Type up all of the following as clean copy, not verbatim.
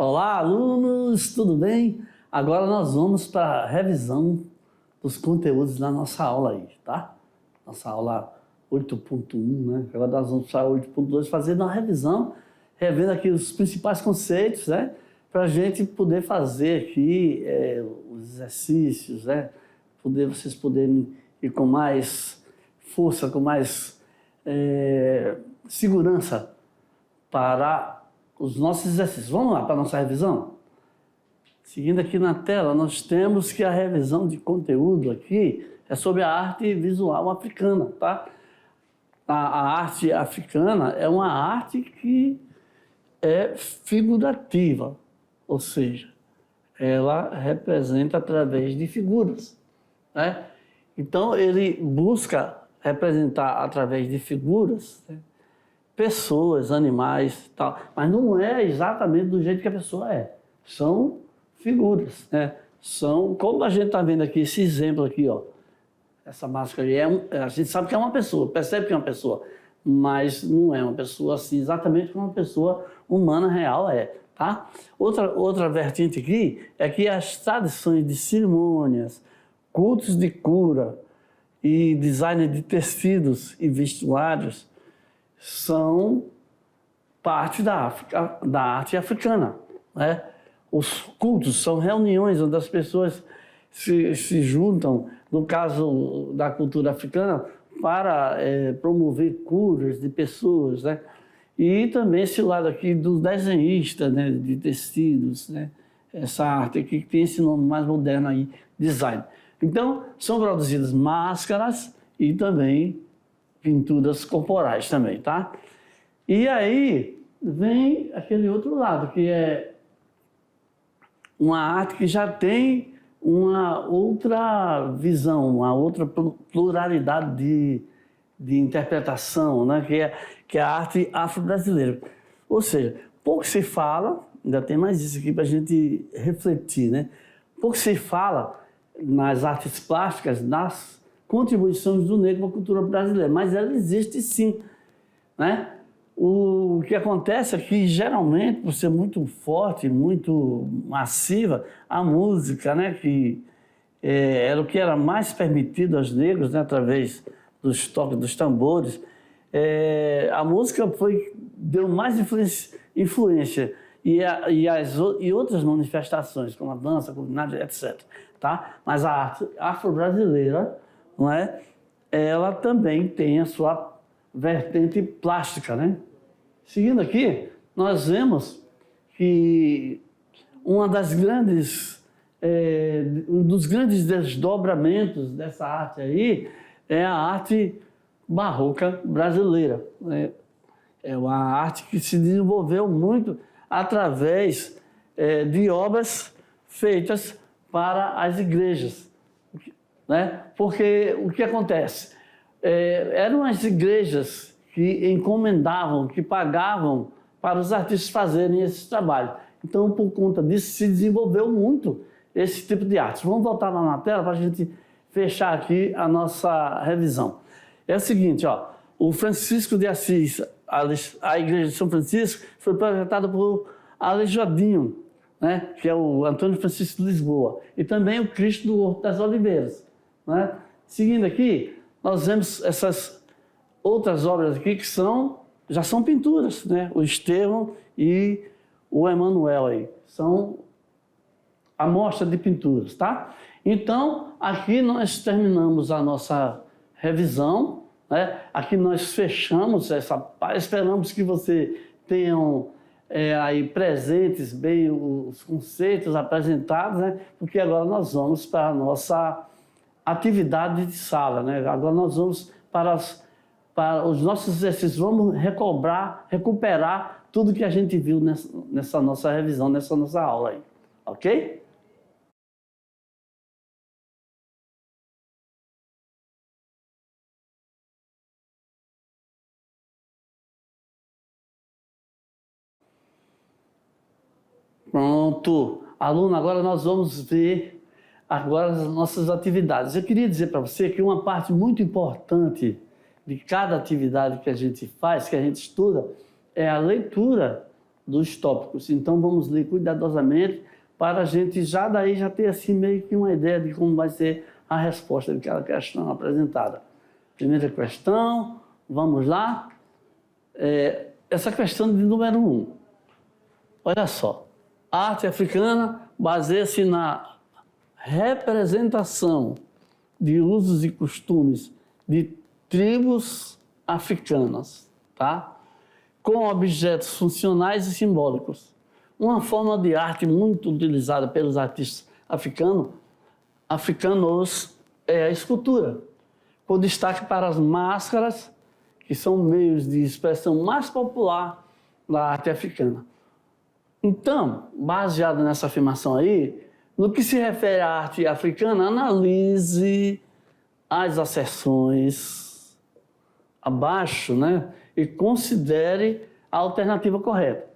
Olá, alunos, tudo bem? Agora nós vamos para a revisão dos conteúdos da nossa aula aí, tá? Nossa aula 8.1, né? Agora nós vamos para a 8.2 fazendo uma revisão, revendo aqui os principais conceitos, né? Para a gente poder fazer aqui os exercícios, né? Vocês poderem ir com mais força, com mais segurança para os nossos exercícios. Vamos lá para a nossa revisão? Seguindo aqui na tela, nós temos que a revisão de conteúdo aqui é sobre a arte visual africana, tá? A arte africana é uma arte que é figurativa, ou seja, ela representa através de figuras, né? Então, ele busca representar através de figuras, né, pessoas, animais, tal, mas não é exatamente do jeito que a pessoa é. São figuras, né? São, como a gente está vendo aqui, esse exemplo aqui, ó. Essa máscara aí, a gente sabe que é uma pessoa, percebe que é uma pessoa, mas não é uma pessoa assim, exatamente como uma pessoa humana real é, tá? Outra vertente aqui é que as tradições de cerimônias, cultos de cura e design de tecidos e vestuários são parte da arte africana, né? Os cultos são reuniões onde as pessoas se juntam, no caso da cultura africana, para promover curas de pessoas, né? E também esse lado aqui do desenhista, né, de tecidos, né? Essa arte aqui que tem esse nome mais moderno aí, design. Então, são produzidas máscaras e também pinturas corporais também, tá? E aí vem aquele outro lado, que é uma arte que já tem uma outra visão, uma outra pluralidade de interpretação, né? Que é a arte afro-brasileira. Ou seja, pouco se fala, ainda tem mais isso aqui para a gente refletir, né? Pouco se fala nas artes plásticas, nas contribuições do negro para a cultura brasileira, mas ela existe sim, né? O que acontece é que, geralmente, por ser muito forte, muito massiva, a música, né, que era o que era mais permitido aos negros, né, através dos toques dos tambores, a música deu mais influência e outras manifestações, como a dança, a culinária, etc. Tá? Mas a arte afro-brasileira, não é? Ela também tem a sua vertente plástica, né? Seguindo aqui, nós vemos que um dos grandes desdobramentos dessa arte aí é a arte barroca brasileira, né? É uma arte que se desenvolveu muito através de obras feitas para as igrejas, né? Porque o que acontece? Eram as igrejas que encomendavam, que pagavam para os artistas fazerem esse trabalho. Então, por conta disso, se desenvolveu muito esse tipo de arte. Vamos voltar lá na tela para a gente fechar aqui a nossa revisão. É o seguinte, ó, o Francisco de Assis, a igreja de São Francisco, foi projetada por Aleijadinho, né, que é o Antônio Francisco de Lisboa, e também o Cristo do Horto das Oliveiras, né? Seguindo aqui, nós vemos essas outras obras aqui que já são pinturas, né? O Estevão e o Emanuel aí, são amostra de pinturas, tá? Então, aqui nós terminamos a nossa revisão, né? Aqui nós fechamos essa parte, esperamos que você tenham aí presentes bem os conceitos apresentados, né? Porque agora nós vamos para a nossa atividade de sala, né? Agora nós vamos para os nossos exercícios, vamos recuperar tudo que a gente viu nessa nossa revisão, nessa nossa aula aí, ok? Pronto. Aluno, agora nós vamos ver agora as nossas atividades. Eu queria dizer para você que uma parte muito importante de cada atividade que a gente faz, que a gente estuda, é a leitura dos tópicos. Então, vamos ler cuidadosamente para a gente já daí já ter assim meio que uma ideia de como vai ser a resposta daquela questão apresentada. Primeira questão, vamos lá. Essa questão de número 1. Olha só. A arte africana baseia-se na representação de usos e costumes de tribos africanas, tá? Com objetos funcionais e simbólicos. Uma forma de arte muito utilizada pelos artistas africanos é a escultura, com destaque para as máscaras, que são meios de expressão mais popular da arte africana. Então, baseado nessa afirmação aí, no que se refere à arte africana, analise as asserções abaixo, né? E considere a alternativa correta.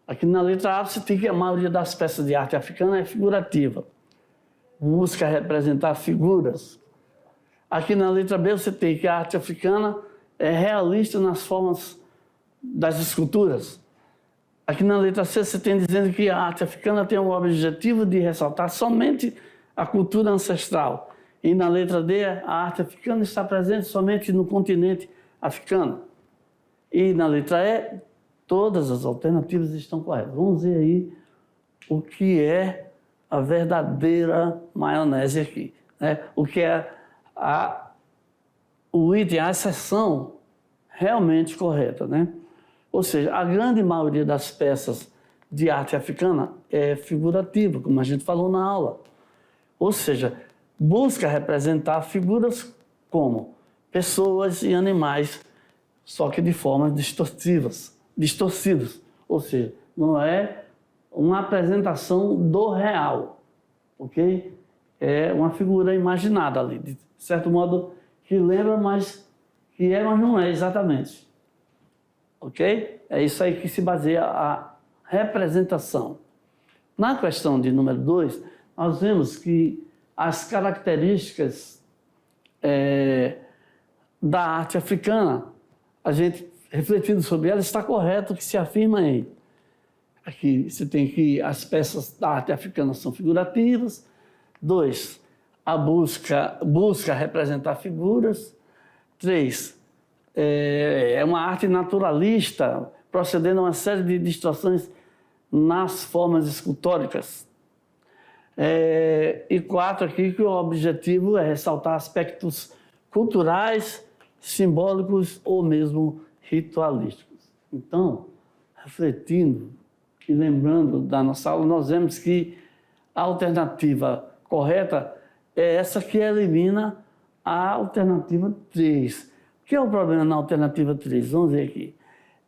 Aqui na letra A você tem que a maioria das peças de arte africana é figurativa. Busca representar figuras. Aqui na letra B você tem que a arte africana é realista nas formas das esculturas. Aqui na letra C você tem dizendo que a arte africana tem o objetivo de ressaltar somente a cultura ancestral. E na letra D, a arte africana está presente somente no continente africano. E na letra E, todas as alternativas estão corretas. Vamos ver aí o que é a verdadeira maionese aqui, né? O que é o item, a exceção realmente correta, né? Ou seja, a grande maioria das peças de arte africana é figurativa, como a gente falou na aula. Ou seja, busca representar figuras como pessoas e animais, só que de formas distorcidas. Ou seja, não é uma apresentação do real, ok? É uma figura imaginada ali, de certo modo que lembra, mas não é exatamente. Ok? É isso aí que se baseia a representação. Na questão de número 2, nós vemos que as características da arte africana, a gente refletindo sobre ela, está correto que se afirma aí. Aqui você tem que as peças da arte africana são figurativas. 2, a busca representar figuras. 3, é uma arte naturalista, procedendo a uma série de distorções nas formas escultóricas. E 4 aqui, que o objetivo é ressaltar aspectos culturais, simbólicos ou mesmo ritualísticos. Então, refletindo e lembrando da nossa aula, nós vemos que a alternativa correta é essa que elimina a alternativa 3. O que é o problema na alternativa 3? Vamos ver aqui.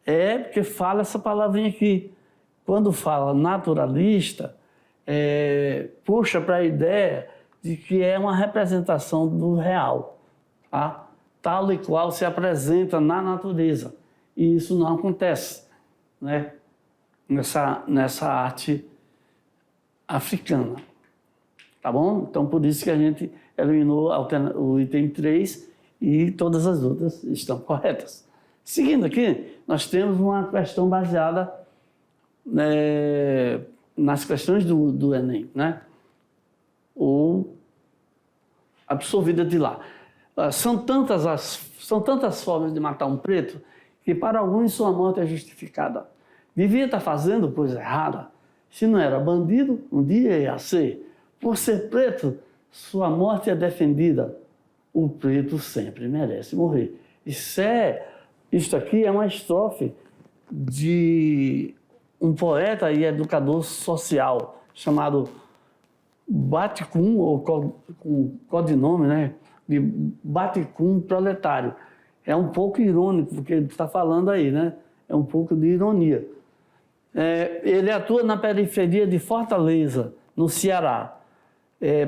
É porque fala essa palavrinha aqui. Quando fala naturalista, puxa para a ideia de que é uma representação do real, tá? Tal e qual se apresenta na natureza. E isso não acontece, né? Nessa arte africana. Tá bom? Então, por isso que a gente eliminou o item 3 e todas as outras estão corretas. Seguindo aqui, nós temos uma questão baseada nas questões do Enem, né? Ou absorvida de lá. São tantas formas de matar um preto que para alguns sua morte é justificada. Devia estar fazendo coisa errada. Se não era bandido, um dia ia ser. Por ser preto, sua morte é defendida. O preto sempre merece morrer. Isto aqui é uma estrofe de um poeta e educador social chamado Baticum, ou com codinome, né? De Baticum Proletário. É um pouco irônico, porque ele está falando aí, né? É um pouco de ironia. Ele atua na periferia de Fortaleza, no Ceará,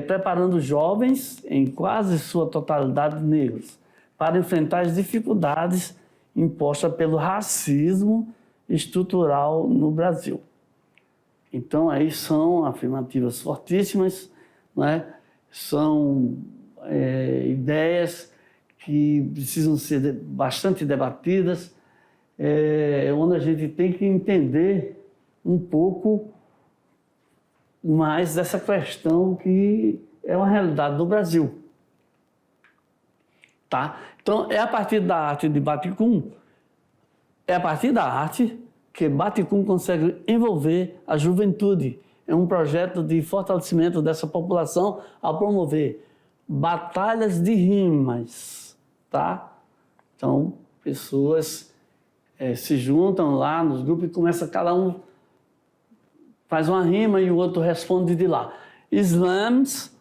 preparando jovens, em quase sua totalidade negros, para enfrentar as dificuldades impostas pelo racismo estrutural no Brasil. Então, aí são afirmativas fortíssimas, né? São ideias que precisam ser bastante debatidas onde a gente tem que entender um pouco mais dessa questão que é uma realidade do Brasil. Tá? Então, é a partir da arte de Batticum, é a partir da arte que Batticum consegue envolver a juventude em um projeto de fortalecimento dessa população ao promover batalhas de rimas, tá? Então, pessoas se juntam lá nos grupos e começa cada um faz uma rima e o outro responde de lá. Slams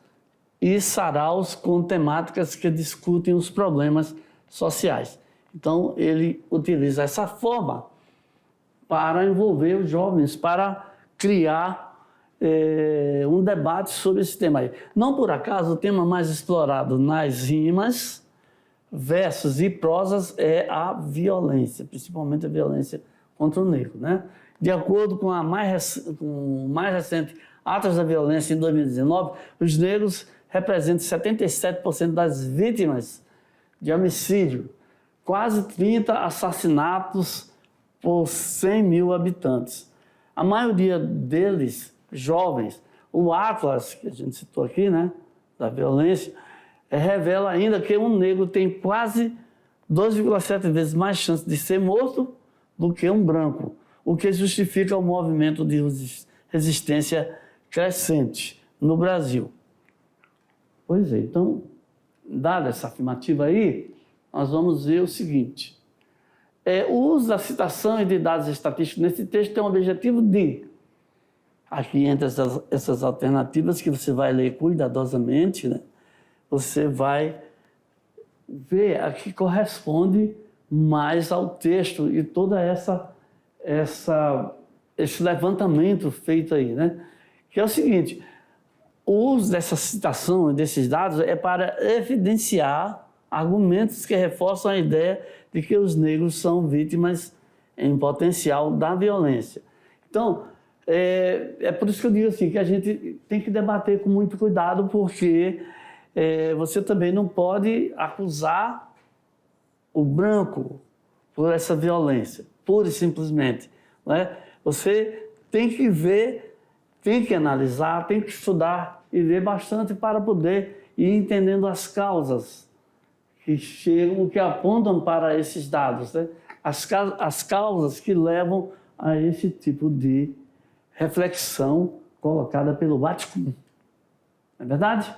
e saraus com temáticas que discutem os problemas sociais. Então, ele utiliza essa forma para envolver os jovens, para criar um debate sobre esse tema aí. Não por acaso, o tema mais explorado nas rimas, versos e prosas é a violência, principalmente a violência contra o negro, né? De acordo com o mais recente Atos da Violência, em 2019, os negros representam 77% das vítimas de homicídio, quase 30 assassinatos por 100 mil habitantes. A maioria deles, jovens. O Atlas, que a gente citou aqui, né, da violência, revela ainda que um negro tem quase 2,7 vezes mais chance de ser morto do que um branco, o que justifica o movimento de resistência crescente no Brasil. Pois é, então, dada essa afirmativa aí, nós vamos ver o seguinte. O uso da citação e de dados estatísticos nesse texto tem o objetivo de, aqui entre essas alternativas que você vai ler cuidadosamente, né, você vai ver a que corresponde mais ao texto e toda esse levantamento feito aí, né? Que é o seguinte, o uso dessa citação e desses dados é para evidenciar argumentos que reforçam a ideia de que os negros são vítimas em potencial da violência. Então, é por isso que eu digo assim, que a gente tem que debater com muito cuidado, porque você também não pode acusar o branco por essa violência, pura e simplesmente. Não é? Você tem que ver, tem que analisar, tem que estudar e ler bastante para poder ir entendendo as causas que apontam para esses dados, né? As causas que levam a esse tipo de reflexão colocada pelo Batticum. Não é verdade?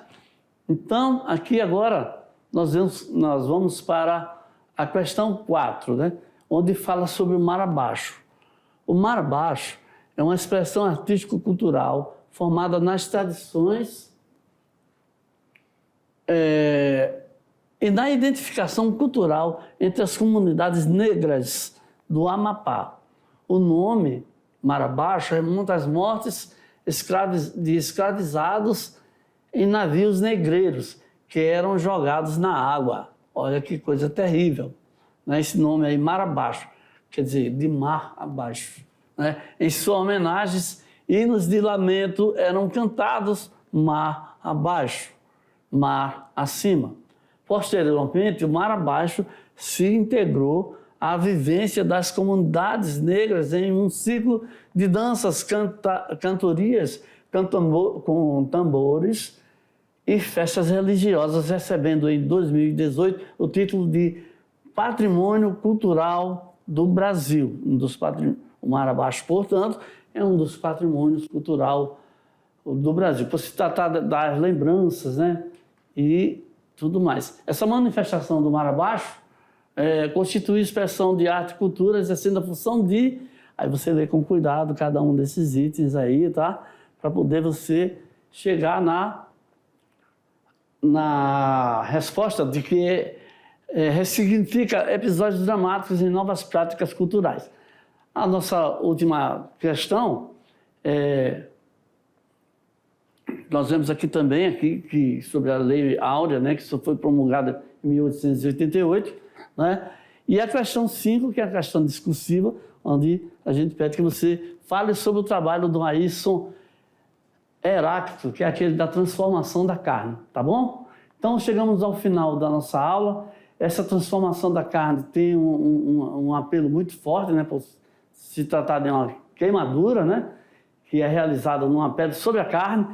Então, aqui agora, nós vamos para a questão 4, né? Onde fala sobre o mar abaixo. O mar abaixo é uma expressão artístico-cultural formada nas tradições e na identificação cultural entre as comunidades negras do Amapá. O nome mar abaixo remonta às mortes de escravizados em navios negreiros que eram jogados na água. Olha que coisa terrível, né? Esse nome aí, mar abaixo, quer dizer, de mar abaixo, né? Em sua homenagem, hinos de lamento eram cantados mar abaixo, mar acima. Posteriormente, o mar abaixo se integrou à vivência das comunidades negras em um ciclo de danças, cantorias com tambores e festas religiosas, recebendo em 2018 o título de Patrimônio Cultural do Brasil. O mar abaixo, portanto, é um dos patrimônios culturais do Brasil, por se tratar das lembranças, né, e tudo mais. Essa manifestação do mar abaixo constitui expressão de arte e cultura, exercendo a função de... Aí você lê com cuidado cada um desses itens aí, tá? Para poder você chegar na resposta de que ressignifica episódios dramáticos em novas práticas culturais. A nossa última questão, nós vemos aqui também que sobre a Lei Áurea, né, que só foi promulgada em 1888, né? E a questão 5, que é a questão discursiva, onde a gente pede que você fale sobre o trabalho do Ayrson Heráclito, que é aquele da transformação da carne, tá bom? Então, chegamos ao final da nossa aula. essa transformação da carne tem um apelo muito forte, né, por se tratar de uma queimadura, né, que é realizada numa pele sobre a carne,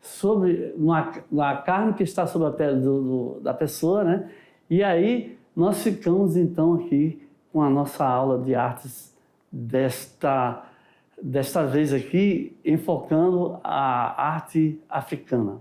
sobre uma carne que está sobre a pele da pessoa, né? E aí nós ficamos então aqui com a nossa aula de artes desta vez aqui, enfocando a arte africana.